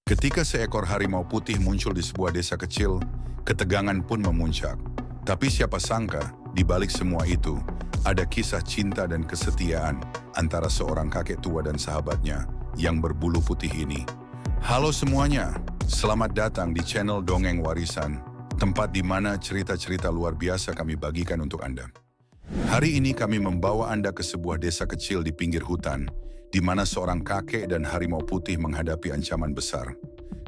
Ketika seekor harimau putih muncul di sebuah desa kecil, ketegangan pun memuncak. Tapi siapa sangka, di balik semua itu, ada kisah cinta dan kesetiaan antara seorang kakek tua dan sahabatnya yang berbulu putih ini. Halo semuanya, selamat datang di channel Dongeng Warisan, tempat di mana cerita-cerita luar biasa kami bagikan untuk Anda. Hari ini kami membawa Anda ke sebuah desa kecil di pinggir hutan, di mana seorang kakek dan harimau putih menghadapi ancaman besar.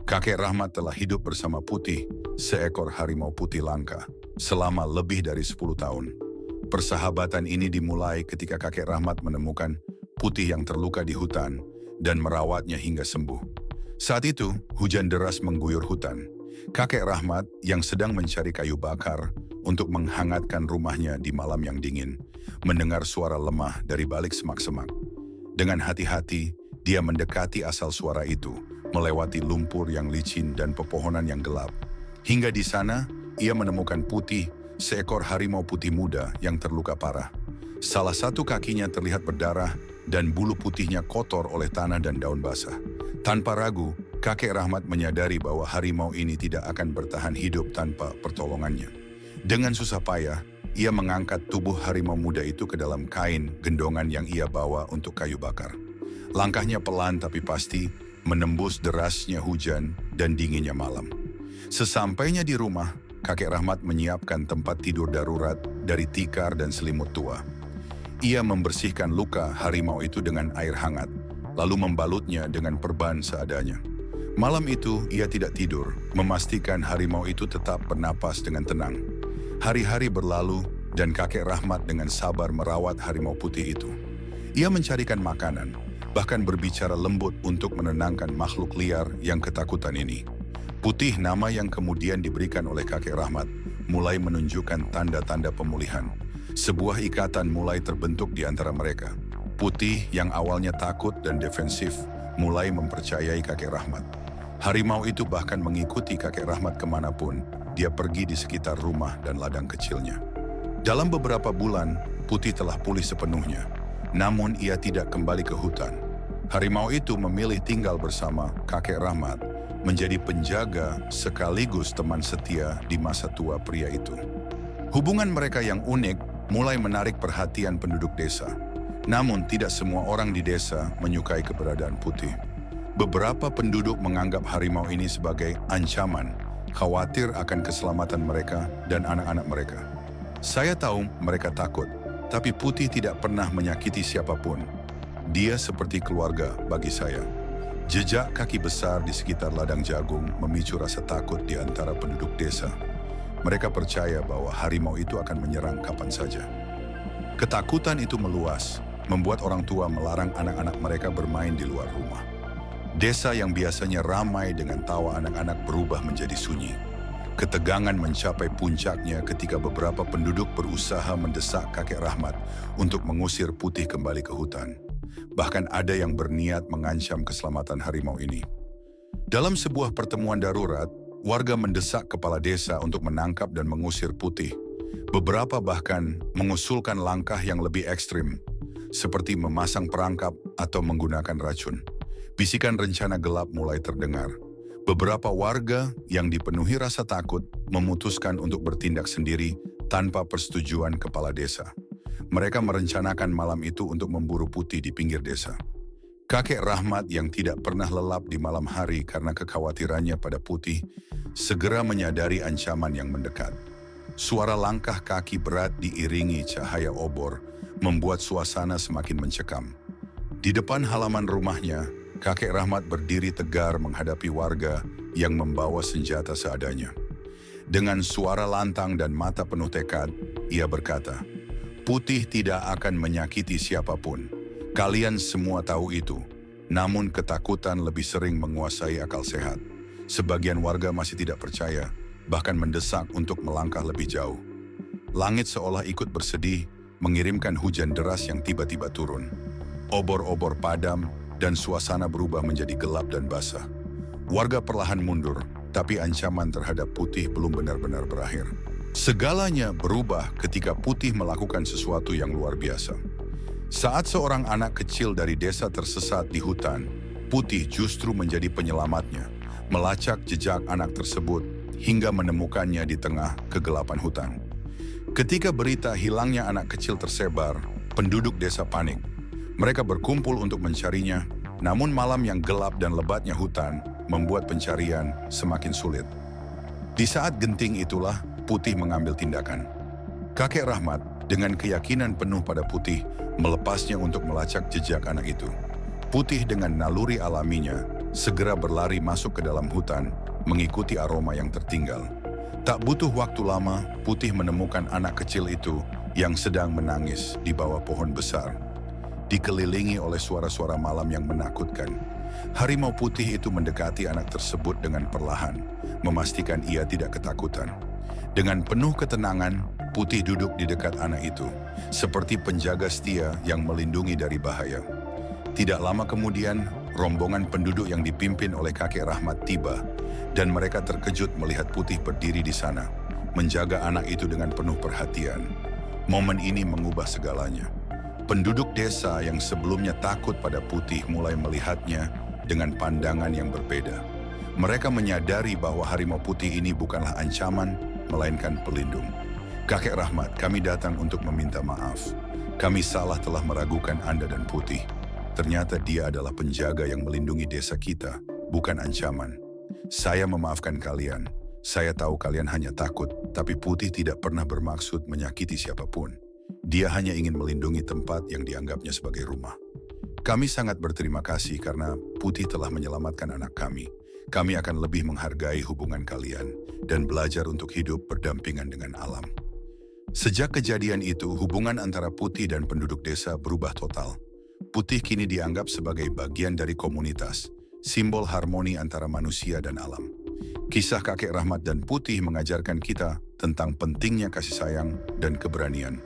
Kakek Rahmat telah hidup bersama Putih, seekor harimau putih langka, selama lebih dari 10 tahun. Persahabatan ini dimulai ketika kakek Rahmat menemukan Putih yang terluka di hutan dan merawatnya hingga sembuh. Saat itu, hujan deras mengguyur hutan. Kakek Rahmat yang sedang mencari kayu bakar untuk menghangatkan rumahnya di malam yang dingin, mendengar suara lemah dari balik semak-semak. Dengan hati-hati, dia mendekati asal suara itu, melewati lumpur yang licin dan pepohonan yang gelap. Hingga di sana, ia menemukan Putih, seekor harimau putih muda yang terluka parah. Salah satu kakinya terlihat berdarah dan bulu putihnya kotor oleh tanah dan daun basah. Tanpa ragu, kakek Rahmat menyadari bahwa harimau ini tidak akan bertahan hidup tanpa pertolongannya. Dengan susah payah, ia mengangkat tubuh harimau muda itu ke dalam kain gendongan yang ia bawa untuk kayu bakar. Langkahnya pelan tapi pasti, menembus derasnya hujan dan dinginnya malam. Sesampainya di rumah, kakek Rahmat menyiapkan tempat tidur darurat dari tikar dan selimut tua. Ia membersihkan luka harimau itu dengan air hangat, lalu membalutnya dengan perban seadanya. Malam itu ia tidak tidur, memastikan harimau itu tetap bernapas dengan tenang. Hari-hari berlalu dan kakek Rahmat dengan sabar merawat harimau putih itu. Ia mencarikan makanan, bahkan berbicara lembut untuk menenangkan makhluk liar yang ketakutan ini. Putih, nama yang kemudian diberikan oleh kakek Rahmat, mulai menunjukkan tanda-tanda pemulihan. Sebuah ikatan mulai terbentuk di antara mereka. Putih yang awalnya takut dan defensif, mulai mempercayai kakek Rahmat. Harimau itu bahkan mengikuti kakek Rahmat kemanapun dia pergi di sekitar rumah dan ladang kecilnya. Dalam beberapa bulan, Putih telah pulih sepenuhnya. Namun ia tidak kembali ke hutan. Harimau itu memilih tinggal bersama kakek Rahmat, menjadi penjaga sekaligus teman setia di masa tua pria itu. Hubungan mereka yang unik mulai menarik perhatian penduduk desa. Namun tidak semua orang di desa menyukai keberadaan Putih. Beberapa penduduk menganggap harimau ini sebagai ancaman, khawatir akan keselamatan mereka dan anak-anak mereka. Saya tahu mereka takut, tapi Putih tidak pernah menyakiti siapapun. Dia seperti keluarga bagi saya. Jejak kaki besar di sekitar ladang jagung memicu rasa takut di antara penduduk desa. Mereka percaya bahwa harimau itu akan menyerang kapan saja. Ketakutan itu meluas, membuat orang tua melarang anak-anak mereka bermain di luar rumah. Desa yang biasanya ramai dengan tawa anak-anak berubah menjadi sunyi. Ketegangan mencapai puncaknya ketika beberapa penduduk berusaha mendesak kakek Rahmat untuk mengusir Putih kembali ke hutan. Bahkan ada yang berniat mengancam keselamatan harimau ini. Dalam sebuah pertemuan darurat, warga mendesak kepala desa untuk menangkap dan mengusir Putih. Beberapa bahkan mengusulkan langkah yang lebih ekstrim, seperti memasang perangkap atau menggunakan racun. Bisikan rencana gelap mulai terdengar. Beberapa warga yang dipenuhi rasa takut memutuskan untuk bertindak sendiri tanpa persetujuan kepala desa. Mereka merencanakan malam itu untuk memburu Putih di pinggir desa. Kakek Rahmat yang tidak pernah lelap di malam hari karena kekhawatirannya pada Putih, segera menyadari ancaman yang mendekat. Suara langkah kaki berat diiringi cahaya obor membuat suasana semakin mencekam. Di depan halaman rumahnya, kakek Rahmat berdiri tegar menghadapi warga yang membawa senjata seadanya. Dengan suara lantang dan mata penuh tekad, ia berkata, "Putih tidak akan menyakiti siapapun. Kalian semua tahu itu. Namun ketakutan lebih sering menguasai akal sehat." Sebagian warga masih tidak percaya, bahkan mendesak untuk melangkah lebih jauh. Langit seolah ikut bersedih, mengirimkan hujan deras yang tiba-tiba turun. Obor-obor padam, dan suasana berubah menjadi gelap dan basah. Warga perlahan mundur, tapi ancaman terhadap Putih belum benar-benar berakhir. Segalanya berubah ketika Putih melakukan sesuatu yang luar biasa. Saat seorang anak kecil dari desa tersesat di hutan, Putih justru menjadi penyelamatnya. melacak jejak anak tersebut hingga menemukannya di tengah kegelapan hutan. Ketika berita hilangnya anak kecil tersebar, penduduk desa panik. Mereka berkumpul untuk mencarinya, namun malam yang gelap dan lebatnya hutan membuat pencarian semakin sulit. Di saat genting itulah Putih mengambil tindakan. Kakek Rahmat dengan keyakinan penuh pada Putih melepasnya untuk melacak jejak anak itu. Putih dengan naluri alaminya segera berlari masuk ke dalam hutan mengikuti aroma yang tertinggal. Tak butuh waktu lama, Putih menemukan anak kecil itu yang sedang menangis di bawah pohon besar. Dikelilingi oleh suara-suara malam yang menakutkan. Harimau putih itu mendekati anak tersebut dengan perlahan, memastikan ia tidak ketakutan. Dengan penuh ketenangan, Putih duduk di dekat anak itu, seperti penjaga setia yang melindungi dari bahaya. Tidak lama kemudian, rombongan penduduk yang dipimpin oleh kakek Rahmat tiba, dan mereka terkejut melihat Putih berdiri di sana, menjaga anak itu dengan penuh perhatian. Momen ini mengubah segalanya. Penduduk desa yang sebelumnya takut pada Putih mulai melihatnya dengan pandangan yang berbeda. Mereka menyadari bahwa harimau putih ini bukanlah ancaman, melainkan pelindung. Kakek Rahmat, kami datang untuk meminta maaf. Kami salah telah meragukan Anda dan Putih. Ternyata dia adalah penjaga yang melindungi desa kita, bukan ancaman. Saya memaafkan kalian. Saya tahu kalian hanya takut, tapi Putih tidak pernah bermaksud menyakiti siapapun. Dia hanya ingin melindungi tempat yang dianggapnya sebagai rumah. Kami sangat berterima kasih karena Putih telah menyelamatkan anak kami. Kami akan lebih menghargai hubungan kalian dan belajar untuk hidup berdampingan dengan alam. Sejak kejadian itu, hubungan antara Putih dan penduduk desa berubah total. Putih kini dianggap sebagai bagian dari komunitas, simbol harmoni antara manusia dan alam. Kisah kakek Rahmat dan Putih mengajarkan kita tentang pentingnya kasih sayang dan keberanian.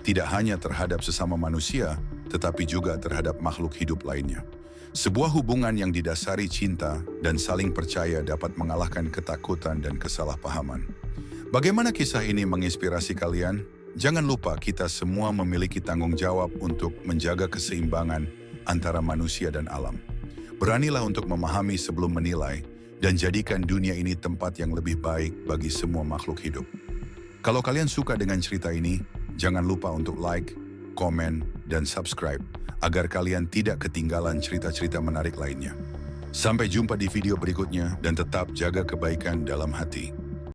Tidak hanya terhadap sesama manusia, tetapi juga terhadap makhluk hidup lainnya. Sebuah hubungan yang didasari cinta dan saling percaya dapat mengalahkan ketakutan dan kesalahpahaman. Bagaimana kisah ini menginspirasi kalian? Jangan lupa kita semua memiliki tanggung jawab untuk menjaga keseimbangan antara manusia dan alam. Beranilah untuk memahami sebelum menilai dan jadikan dunia ini tempat yang lebih baik bagi semua makhluk hidup. Kalau kalian suka dengan cerita ini, jangan lupa untuk like, komen, dan subscribe agar kalian tidak ketinggalan cerita-cerita menarik lainnya. Sampai jumpa di video berikutnya dan tetap jaga kebaikan dalam hati.